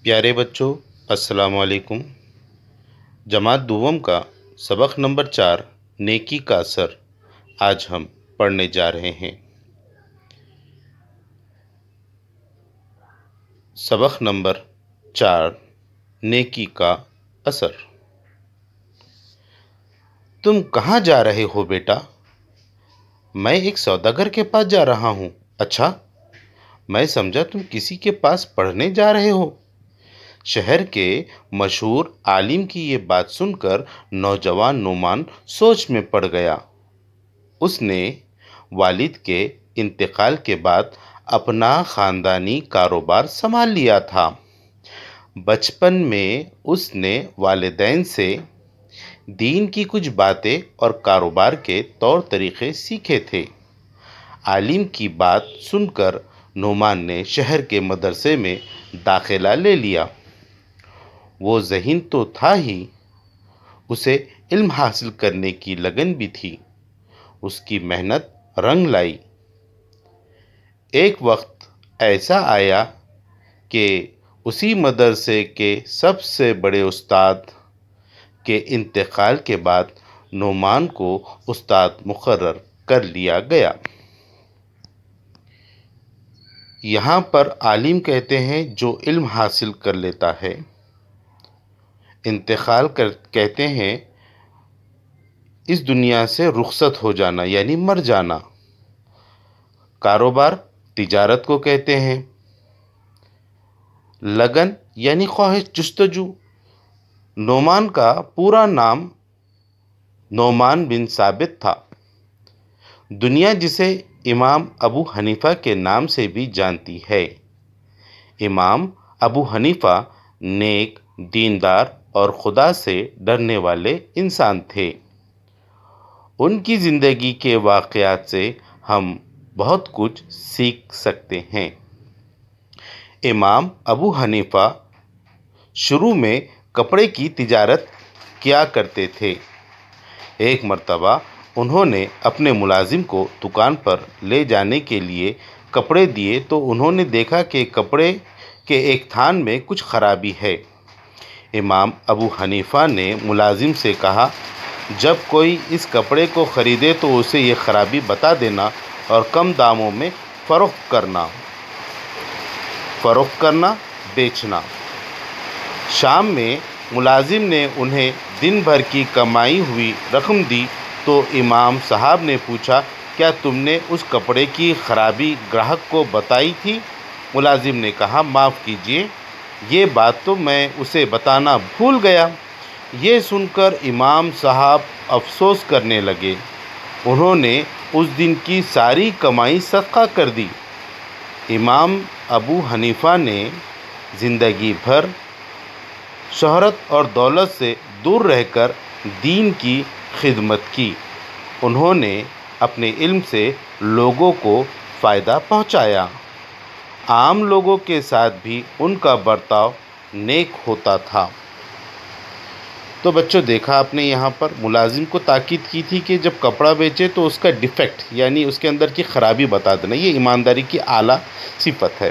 پیارے بچوں، السلام علیکم۔ جماعت دوم کا سبق نمبر 4 نیکی کا اثر آج ہم پڑھنے جا رہے ہیں۔ سبق نمبر 4 نیکی کا اثر۔ تم کہاں جا رہے ہو بیٹا؟ میں ایک سوداگر کے پاس جا رہا ہوں۔ اچھا، میں سمجھا تم کسی کے پاس پڑھنے جا رہے ہو۔ شہر کے مشہور عالم کی یہ بات سن کر نوجوان نعمان سوچ میں پڑ گیا۔ اس نے والد کے انتقال کے بعد اپنا خاندانی کاروبار سنبھال لیا تھا۔ بچپن میں اس نے والدین سے دین کی کچھ باتیں اور کاروبار کے طور طریقے سیکھے تھے۔ عالم کی بات سن کر نعمان نے شہر کے مدرسے میں داخلہ لے لیا۔ وہ ذہین تو تھا ہی، اسے علم حاصل کرنے کی لگن بھی تھی۔ اس کی محنت رنگ لائی۔ ایک وقت ایسا آیا کہ اسی مدرسے کے سب سے بڑے استاد کے انتقال کے بعد نعمان کو استاد مقرر کر لیا گیا۔ یہاں پر عالم کہتے ہیں جو علم حاصل کر لیتا ہے۔ انتقال کہتے ہیں اس دنیا سے رخصت ہو جانا، یعنی مر جانا۔ کاروبار تجارت کو کہتے ہیں۔ لگن یعنی خواہش، جستجو۔ نعمان کا پورا نام نعمان بن ثابت تھا۔ دنیا جسے امام ابو حنیفہ کے نام سے بھی جانتی ہے۔ امام ابو حنیفہ نیک، دیندار اور خدا سے ڈرنے والے انسان تھے۔ ان کی زندگی کے واقعات سے ہم بہت کچھ سیکھ سکتے ہیں۔ امام ابو حنیفہ شروع میں کپڑے کی تجارت کیا کرتے تھے۔ ایک مرتبہ انہوں نے اپنے ملازم کو دکان پر لے جانے کے لیے کپڑے دیے تو انہوں نے دیکھا کہ کپڑے کے ایک تھان میں کچھ خرابی ہے۔ امام ابو حنیفہ نے ملازم سے کہا، جب کوئی اس کپڑے کو خریدے تو اسے یہ خرابی بتا دینا اور کم داموں میں فروخت کرنا، بیچنا۔ شام میں ملازم نے انہیں دن بھر کی کمائی ہوئی رقم دی تو امام صاحب نے پوچھا، کیا تم نے اس کپڑے کی خرابی گراہک کو بتائی تھی؟ ملازم نے کہا، معاف کیجیے، یہ بات تو میں اسے بتانا بھول گیا۔ یہ سن کر امام صاحب افسوس کرنے لگے۔ انہوں نے اس دن کی ساری کمائی صدقہ کر دی۔ امام ابو حنیفہ نے زندگی بھر شہرت اور دولت سے دور رہ کر دین کی خدمت کی۔ انہوں نے اپنے علم سے لوگوں کو فائدہ پہنچایا۔ عام لوگوں کے ساتھ بھی ان کا برتاؤ نیک ہوتا تھا۔ تو بچوں، دیکھا آپ نے یہاں پر ملازم کو تاکید کی تھی کہ جب کپڑا بیچے تو اس کا ڈیفیکٹ یعنی اس کے اندر کی خرابی بتا دینا۔ یہ ایمانداری کی اعلیٰ صفت ہے۔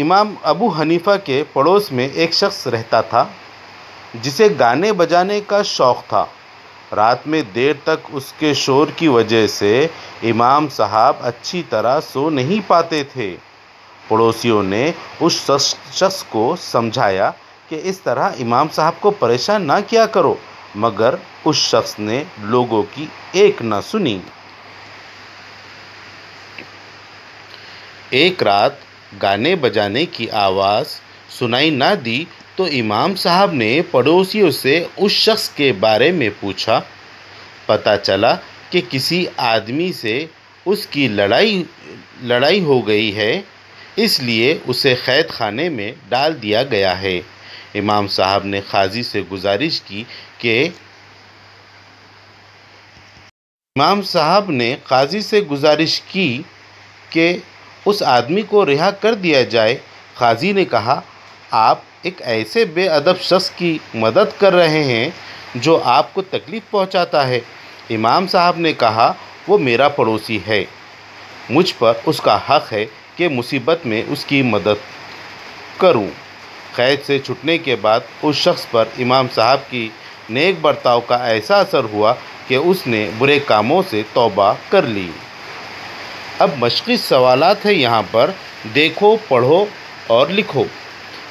امام ابو حنیفہ کے پڑوس میں ایک شخص رہتا تھا جسے گانے بجانے کا شوق تھا۔ رات میں دیر تک اس کے شور کی وجہ سے امام صاحب اچھی طرح سو نہیں پاتے تھے۔ پڑوسیوں نے اس شخص کو سمجھایا کہ اس طرح امام صاحب کو پریشان نہ کیا کرو، مگر اس شخص نے لوگوں کی ایک نہ سنی۔ ایک رات گانے بجانے کی آواز سنائی نہ دی تو امام صاحب نے پڑوسیوں سے اس شخص کے بارے میں پوچھا۔ پتہ چلا کہ کسی آدمی سے اس کی لڑائی ہو گئی ہے، اس لیے اسے قید خانے میں ڈال دیا گیا ہے۔ امام صاحب نے قاضی سے گزارش کی کہ اس آدمی کو رہا کر دیا جائے۔ قاضی نے کہا، آپ ایک ایسے بے ادب شخص کی مدد کر رہے ہیں جو آپ کو تکلیف پہنچاتا ہے۔ امام صاحب نے کہا، وہ میرا پڑوسی ہے، مجھ پر اس کا حق ہے کہ مصیبت میں اس کی مدد کروں۔ قید سے چھٹنے کے بعد اس شخص پر امام صاحب کی نیک برتاؤ کا ایسا اثر ہوا کہ اس نے برے کاموں سے توبہ کر لی۔ اب مشقی سوالات ہیں یہاں پر، دیکھو، پڑھو اور لکھو۔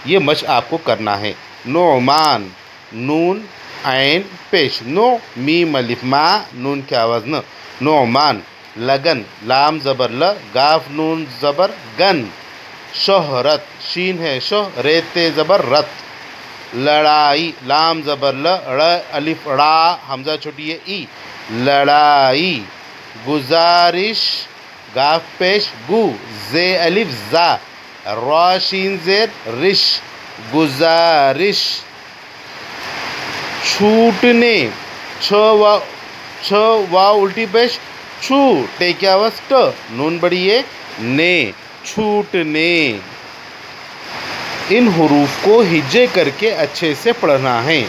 یہ مشق آپ کو کرنا ہے۔ نعمان، نون عین پیش، نو میم الف ما، نون کی آواز نہ، نعمان۔ لگن، لام زبر ل، گاف نون زبر گن۔ شہرت، شین ہے شہ، ریت زبر رت۔ لڑائی، لام زبر ل، ڑ الف ڑا، حمزہ چھوٹی ہے ای، لڑائی۔ گزارش، گاف پیش گو، زے الف زا، را شین زیر رش، گزارش۔ چھوٹنے، چھ واو الٹی پیش چھو، ٹے کی آواز ٹ، نون بڑی ہے نے، چھوٹنے۔ ان حروف کو ہجے کر کے اچھے سے پڑھنا ہے۔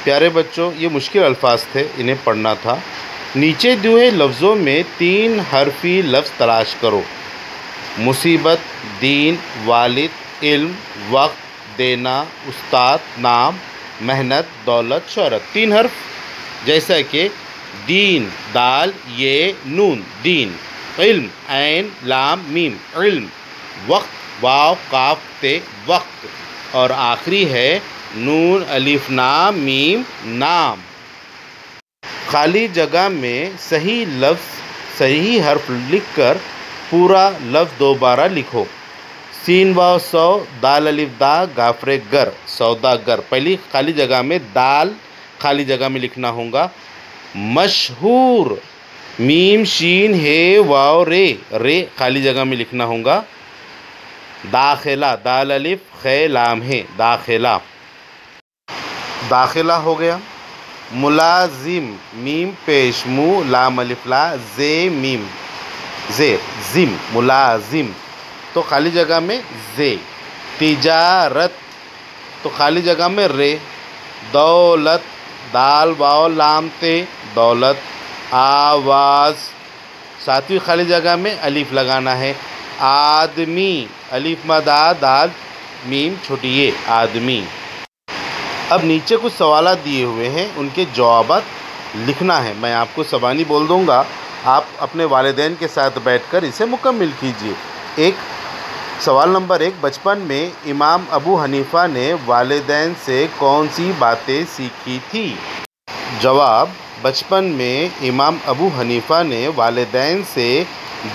پیارے بچوں، یہ مشکل الفاظ تھے، انہیں پڑھنا تھا۔ نیچے دیے ہوئے لفظوں میں 3 حرفی لفظ تلاش کرو۔ مصیبت، دین، والد، علم، وقت، دینا، استاد، نام، محنت، دولت، شہرت۔ 3 حرف جیسا کہ دین، دال یہ نون دین، علم، عین لام میم علم، وقت، واو قاف تے وقت، اور آخری ہے نون الف نام میم نام۔ خالی جگہ میں صحیح لفظ صحیح حرف لکھ کر پورا لفظ دوبارہ لکھو۔ سین واو سو، دال الف دا، گافرے گر، سوداگر۔ پہلی خالی جگہ میں دال خالی جگہ میں لکھنا ہوگا۔ مشہور، میم شین ہے واو رے، رے خالی جگہ میں لکھنا ہوگا۔ داخلہ، دال الف خے لام ہے، داخلہ، داخلہ ہو گیا۔ ملازم، میم پیش مو، لام الف لا، زے میم زیر، زم، ملازم، تو خالی جگہ میں زے۔ تجارت، تو خالی جگہ میں رے۔ دولت، دال واو لام تے، دولت۔ آواز، ساتویں خالی جگہ میں الف لگانا ہے۔ آدمی، الف مدا، دال میم چھوٹی ہے، آدمی۔ اب نیچے کچھ سوالات دیے ہوئے ہیں، ان کے جوابات لکھنا ہے۔ میں آپ کو زبانی بول دوں گا، آپ اپنے والدین کے ساتھ بیٹھ کر اسے مکمل کیجیے۔ سوال نمبر 1، بچپن میں امام ابو حنیفہ نے والدین سے کون سی باتیں سیکھی تھی؟ جواب، بچپن میں امام ابو حنیفہ نے والدین سے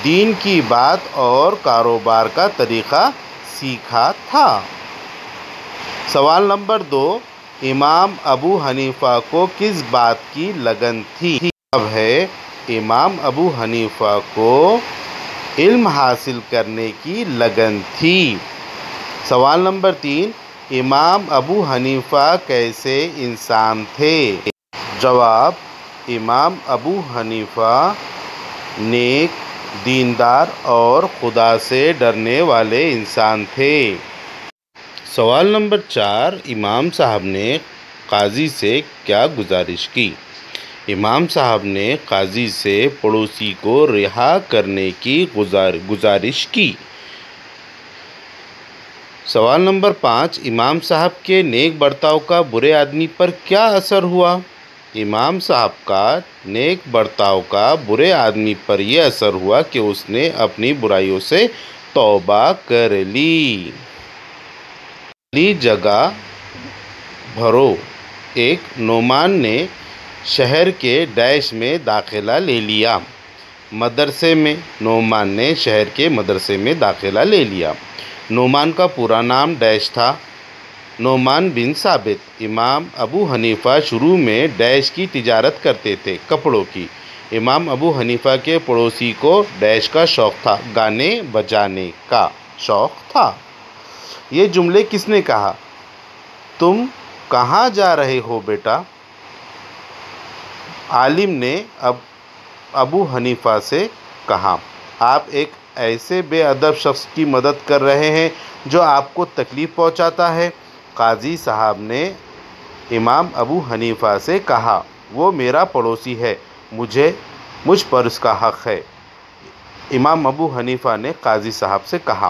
دین کی بات اور کاروبار کا طریقہ سیکھا تھا۔ سوال نمبر 2، امام ابو حنیفہ کو کس بات کی لگن تھی؟ اب ہے امام ابو حنیفہ کو علم حاصل کرنے کی لگن تھی۔ سوال نمبر 3، امام ابو حنیفہ کیسے انسان تھے؟ جواب، امام ابو حنیفہ نیک، دیندار اور خدا سے ڈرنے والے انسان تھے۔ سوال نمبر 4، امام صاحب نے قاضی سے کیا گزارش کی؟ امام صاحب نے قاضی سے پڑوسی کو رہا کرنے کی گزارش کی۔ سوال نمبر 5، امام صاحب کے نیک برتاؤ کا برے آدمی پر کیا اثر ہوا؟ امام صاحب کا نیک برتاؤ کا برے آدمی پر یہ اثر ہوا کہ اس نے اپنی برائیوں سے توبہ کر لی۔ خالی جگہ بھرو۔ 1، نعمان نے شہر کے ڈیش میں داخلہ لے لیا۔ مدرسے میں، نعمان نے شہر کے مدرسے میں داخلہ لے لیا۔ نعمان کا پورا نام ڈیش تھا، نعمان بن ثابت۔ امام ابو حنیفہ شروع میں ڈیش کی تجارت کرتے تھے، کپڑوں کی۔ امام ابو حنیفہ کے پڑوسی کو ڈیش کا شوق تھا، گانے بجانے کا شوق تھا۔ یہ جملے کس نے کہا؟ تم کہاں جا رہے ہو بیٹا؟ عالم نے ابو حنیفہ سے کہا، آپ ایک ایسے بے ادب شخص کی مدد کر رہے ہیں جو آپ کو تکلیف پہنچاتا ہے۔ قاضی صاحب نے امام ابو حنیفہ سے کہا، وہ میرا پڑوسی ہے، مجھ پر اس کا حق ہے۔ امام ابو حنیفہ نے قاضی صاحب سے کہا،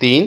3,